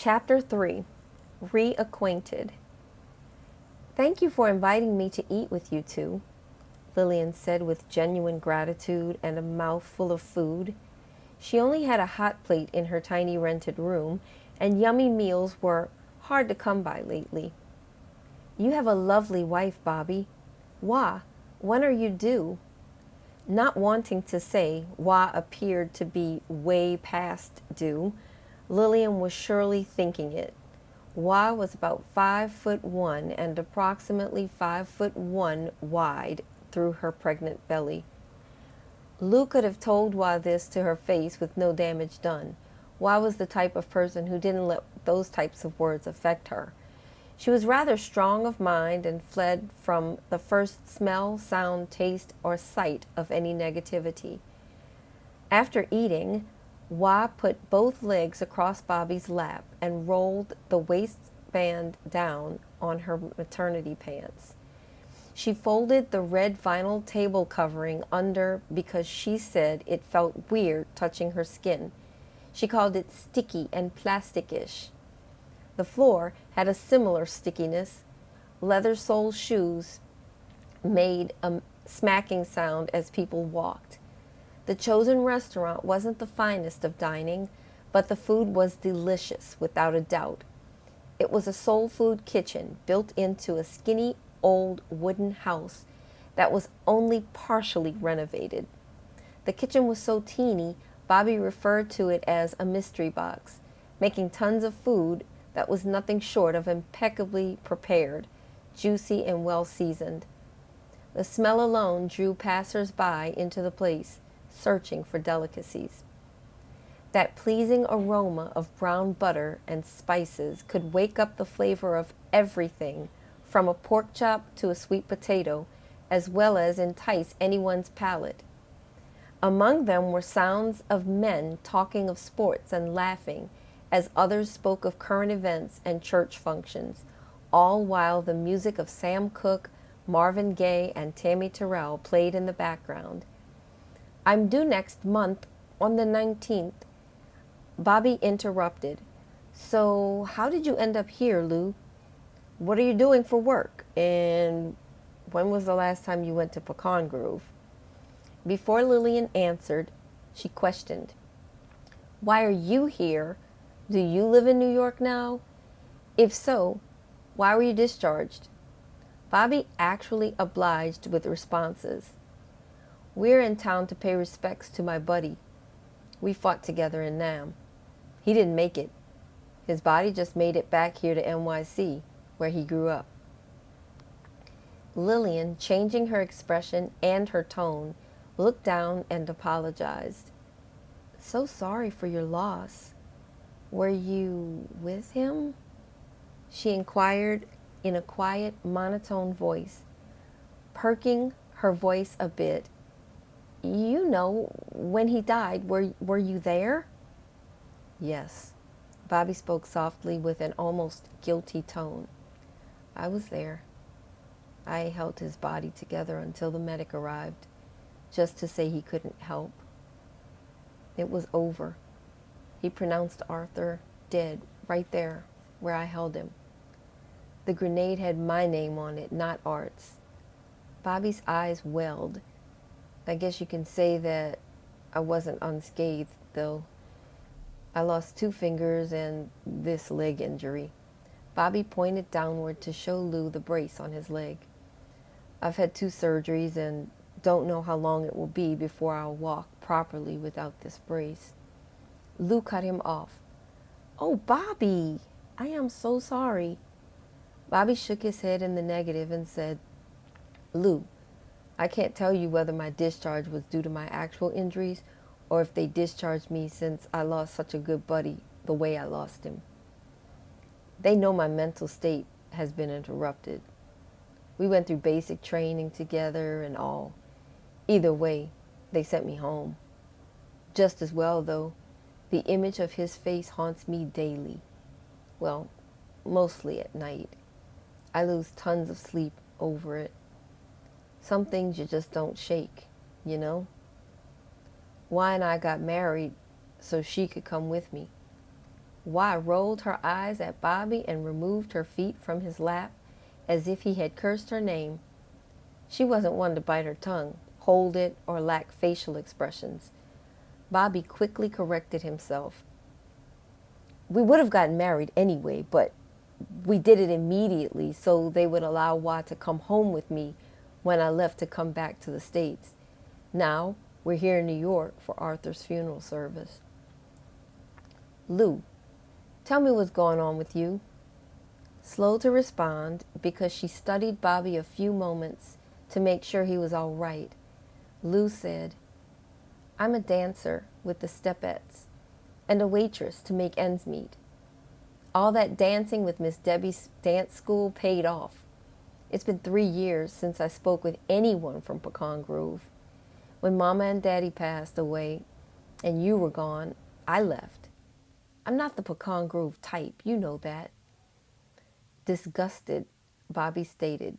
Chapter 3 Reacquainted. "Thank you for inviting me to eat with you two," Lillian said with genuine gratitude and a mouthful of food. She only had a hot plate in her tiny rented room, and yummy meals were hard to come by lately. "You have a lovely wife, Bobby. Why, when are you due?" Not wanting to say Wah appeared to be way past due, Lillian was surely thinking it. Wah was about 5'1" and approximately 5'1" wide through her pregnant belly. Lou could have told Wah this to her face with no damage done. Wah was the type of person who didn't let those types of words affect her. She was rather strong of mind and fled from the first smell, sound, taste, or sight of any negativity. After eating, Wah put both legs across Bobby's lap and rolled the waistband down on her maternity pants. She folded the red vinyl table covering under because she said it felt weird touching her skin. She called it sticky and plasticish. The floor had a similar stickiness. Leather-soled shoes made a smacking sound as people walked. The chosen restaurant wasn't the finest of dining, but the food was delicious without a doubt. It was a soul food kitchen built into a skinny old wooden house that was only partially renovated. The kitchen was so teeny, Bobby referred to it as a mystery box, making tons of food that was nothing short of impeccably prepared, juicy and well seasoned. The smell alone drew passers-by into the place, searching for delicacies. That pleasing aroma of brown butter and spices could wake up the flavor of everything, from a pork chop to a sweet potato, as well as entice anyone's palate. Among them were sounds of men talking of sports and laughing, as others spoke of current events and church functions, all while the music of Sam Cooke, Marvin Gaye, and Tammy Terrell played in the background. "I'm due next month on the 19th. Bobby interrupted. "So how did you end up here, Lou? What are you doing for work? And when was the last time you went to Pecan Grove?" Before Lillian answered, she questioned, "Why are you here? Do you live in New York now? If so, why were you discharged?" Bobby actually obliged with responses. "We're in town to pay respects to my buddy. We fought together in Nam. He didn't make it. His body just made it back here to NYC, where he grew up." Lillian, changing her expression and her tone, looked down and apologized. "So sorry for your loss. Were you with him?" she inquired in a quiet, monotone voice, perking her voice a bit. "You know, when he died, were you there?" "Yes." Bobby spoke softly with an almost guilty tone. "I was there. I held his body together until the medic arrived, just to say he couldn't help. It was over. He pronounced Arthur dead right there where I held him. The grenade had my name on it, not Art's." Bobby's eyes welled. "I guess you can say that I wasn't unscathed, though. I lost 2 fingers and this leg injury." Bobby pointed downward to show Lou the brace on his leg. "I've had 2 surgeries and don't know how long it will be before I'll walk properly without this brace." Lou cut him off. "Oh, Bobby, I am so sorry." Bobby shook his head in the negative and said, "Lou, I can't tell you whether my discharge was due to my actual injuries or if they discharged me since I lost such a good buddy the way I lost him. They know my mental state has been interrupted. We went through basic training together and all. Either way, they sent me home. Just as well, though, the image of his face haunts me daily. Well, mostly at night. I lose tons of sleep over it. Some things you just don't shake, you know? Why and I got married so she could come with me. Wah rolled her eyes at Bobby and removed her feet from his lap as if he had cursed her name. She wasn't one to bite her tongue, hold it, or lack facial expressions. Bobby quickly corrected himself. We would have gotten married anyway, but we did it immediately so they would allow Wah to come home with me when I left to come back to the States. Now, we're here in New York for Arthur's funeral service. Lou, tell me what's going on with you. Slow to respond because she studied Bobby a few moments to make sure he was all right, Lou said, I'm a dancer with the Stepettes and a waitress to make ends meet. All that dancing with Miss Debbie's dance school paid off. It's been 3 years since I spoke with anyone from Pecan Grove. When Mama and Daddy passed away and you were gone, I left. I'm not the Pecan Grove type, you know that. Disgusted, Bobby stated,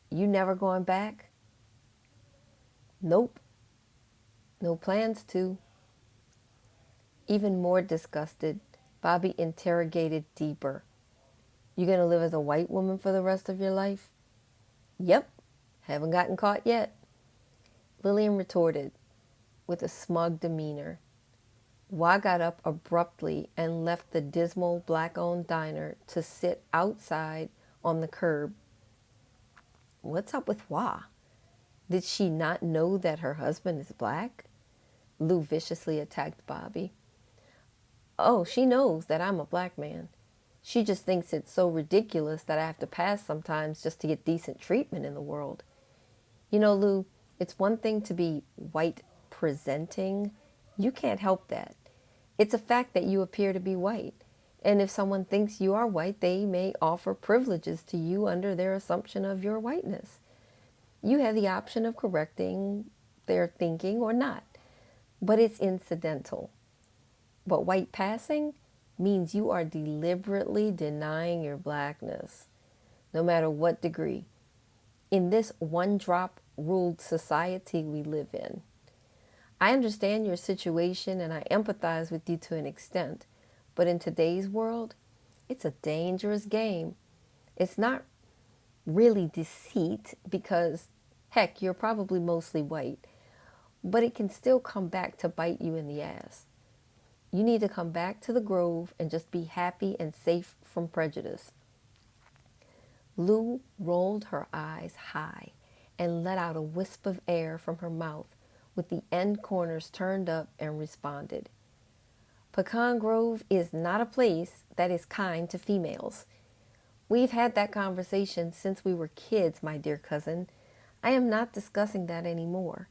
You never going back? Nope. No plans to. Even more disgusted, Bobby interrogated deeper. You gonna live as a white woman for the rest of your life? Yep. Haven't gotten caught yet. Lillian retorted with a smug demeanor. Wah got up abruptly and left the dismal black-owned diner to sit outside on the curb. What's up with Wah? Did she not know that her husband is black? Lou viciously attacked Bobby. Oh, she knows that I'm a black man. She just thinks it's so ridiculous that I have to pass sometimes just to get decent treatment in the world. You know, Lou, it's one thing to be white presenting. You can't help that. It's a fact that you appear to be white. And if someone thinks you are white, they may offer privileges to you under their assumption of your whiteness. You have the option of correcting their thinking or not, but it's incidental. But white passing means you are deliberately denying your blackness, no matter what degree, in this one-drop ruled society we live in. I understand your situation and I empathize with you to an extent, but in today's world, it's a dangerous game. It's not really deceit because, heck, you're probably mostly white, but it can still come back to bite you in the ass. You need to come back to the Grove and just be happy and safe from prejudice. Lou rolled her eyes high and let out a wisp of air from her mouth with the end corners turned up and responded. Pecan Grove is not a place that is kind to females. We've had that conversation since we were kids, my dear cousin. I am not discussing that anymore.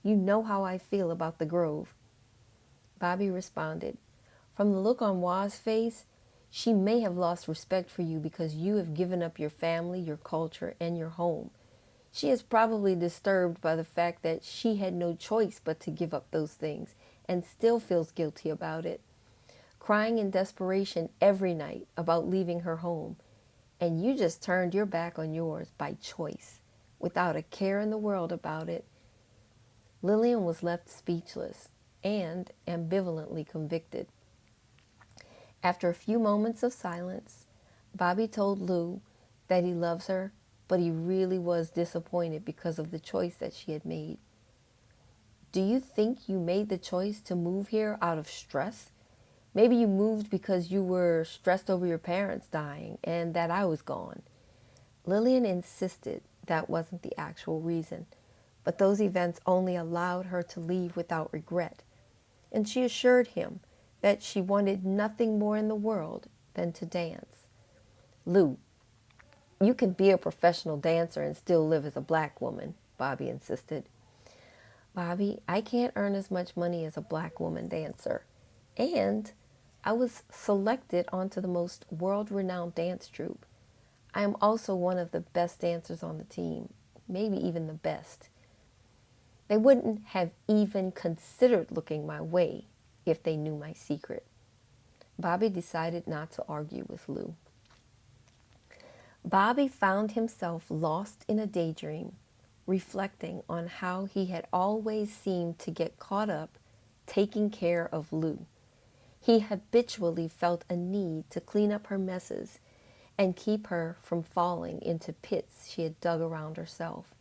You know how I feel about the Grove. Bobby responded. From the look on Wah's face, she may have lost respect for you because you have given up your family, your culture, and your home. She is probably disturbed by the fact that she had no choice but to give up those things and still feels guilty about it, crying in desperation every night about leaving her home. And you just turned your back on yours by choice, without a care in the world about it. Lillian was left speechless and ambivalently convicted. After a few moments of silence, Bobby told Lou that he loves her, but he really was disappointed because of the choice that she had made. Do you think you made the choice to move here out of stress? Maybe you moved because you were stressed over your parents dying and that I was gone. Lillian insisted that wasn't the actual reason, but those events only allowed her to leave without regret. And she assured him that she wanted nothing more in the world than to dance. Lou, you can be a professional dancer and still live as a black woman, Bobby insisted. Bobby, I can't earn as much money as a black woman dancer. And I was selected onto the most world-renowned dance troupe. I am also one of the best dancers on the team, maybe even the best. They wouldn't have even considered looking my way if they knew my secret. Bobby decided not to argue with Lou. Bobby found himself lost in a daydream, reflecting on how he had always seemed to get caught up taking care of Lou. He habitually felt a need to clean up her messes and keep her from falling into pits she had dug around herself.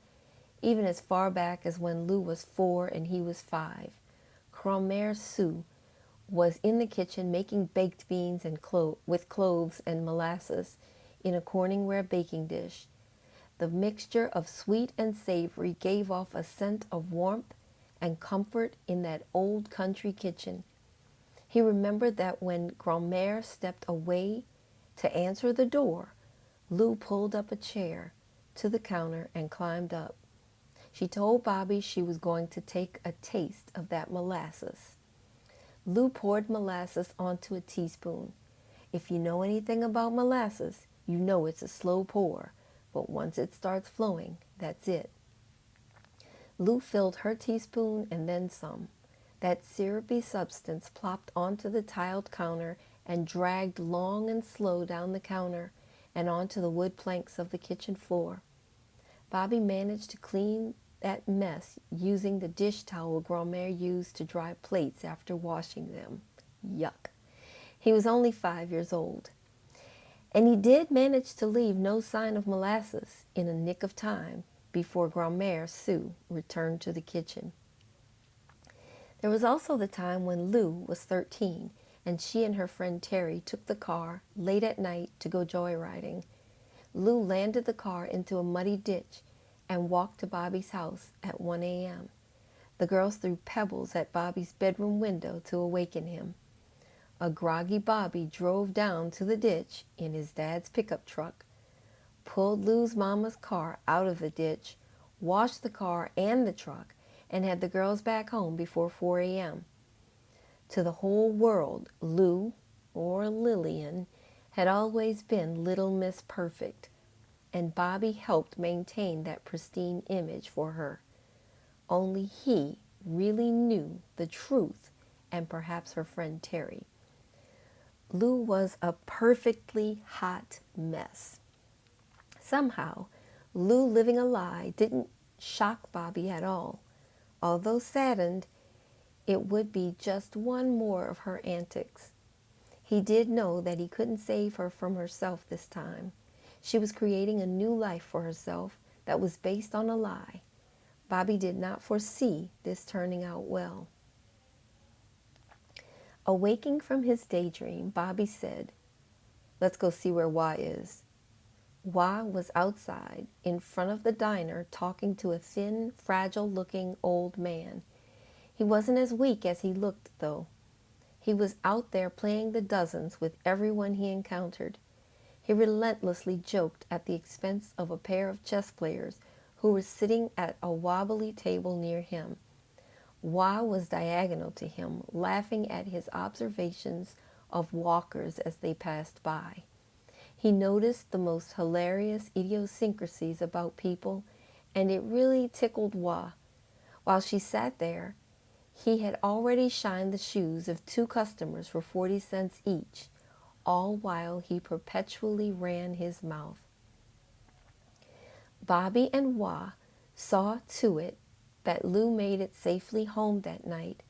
Even as far back as when Lou was 4 and he was 5, Grand-mère Sue was in the kitchen making baked beans and with cloves and molasses in a Corningware baking dish. The mixture of sweet and savory gave off a scent of warmth and comfort in that old country kitchen. He remembered that when Grand-mère stepped away to answer the door, Lou pulled up a chair to the counter and climbed up. She told Bobby she was going to take a taste of that molasses. Lou poured molasses onto a teaspoon. If you know anything about molasses, you know it's a slow pour, but once it starts flowing, that's it. Lou filled her teaspoon and then some. That syrupy substance plopped onto the tiled counter and dragged long and slow down the counter and onto the wood planks of the kitchen floor. Bobby managed to clean that mess using the dish towel Grand-mère used to dry plates after washing them. Yuck. He was only 5 years old. And he did manage to leave no sign of molasses in a nick of time before Grand-mère Sue returned to the kitchen. There was also the time when Lou was 13 and she and her friend Terry took the car late at night to go joyriding. Lou landed the car into a muddy ditch and walked to Bobby's house at 1 a.m. The girls threw pebbles at Bobby's bedroom window to awaken him. A groggy Bobby drove down to the ditch in his dad's pickup truck, pulled Lou's mama's car out of the ditch, washed the car and the truck, and had the girls back home before 4 a.m. To the whole world, Lou, or Lillian, had always been Little Miss Perfect, and Bobby helped maintain that pristine image for her. Only he really knew the truth, and perhaps her friend Terry. Lou was a perfectly hot mess. Somehow, Lou living a lie didn't shock Bobby at all. Although saddened, it would be just one more of her antics. He did know that he couldn't save her from herself this time. She was creating a new life for herself that was based on a lie. Bobby did not foresee this turning out well. Awaking from his daydream, Bobby said, "Let's go see where Wah is." Wah was outside in front of the diner talking to a thin, fragile-looking old man. He wasn't as weak as he looked, though. He was out there playing the dozens with everyone he encountered. He relentlessly joked at the expense of a pair of chess players who were sitting at a wobbly table near him. Wah was diagonal to him, laughing at his observations of walkers as they passed by. He noticed the most hilarious idiosyncrasies about people, and it really tickled Wah. While she sat there, he had already shined the shoes of 2 customers for 40 cents each, all while he perpetually ran his mouth. Bobby and Wah saw to it that Lou made it safely home that night,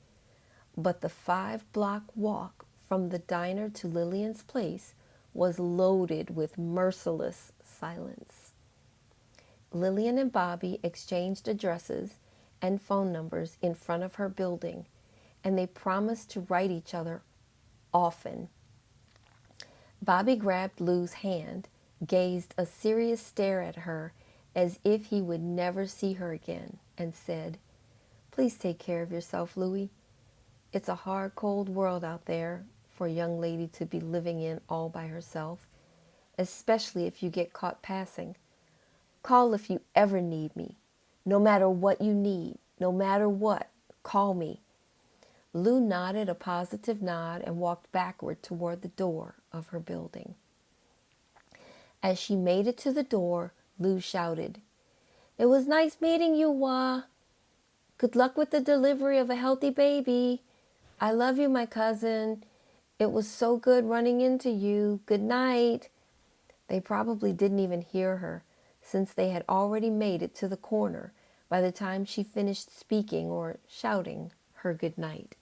but the 5-block walk from the diner to Lillian's place was loaded with merciless silence. Lillian and Bobby exchanged addresses and phone numbers in front of her building, and they promised to write each other often. Bobby grabbed Lou's hand, gazed a serious stare at her as if he would never see her again, and said, "Please take care of yourself, Louie. It's a hard, cold world out there for a young lady to be living in all by herself, especially if you get caught passing. Call if you ever need me. No matter what you need, no matter what, call me." Lou nodded a positive nod and walked backward toward the door of her building. As she made it to the door, Lou shouted, "It was nice meeting you, Wah. Good luck with the delivery of a healthy baby. I love you, my cousin. It was so good running into you. Good night." They probably didn't even hear her, since they had already made it to the corner by the time she finished speaking or shouting her good night.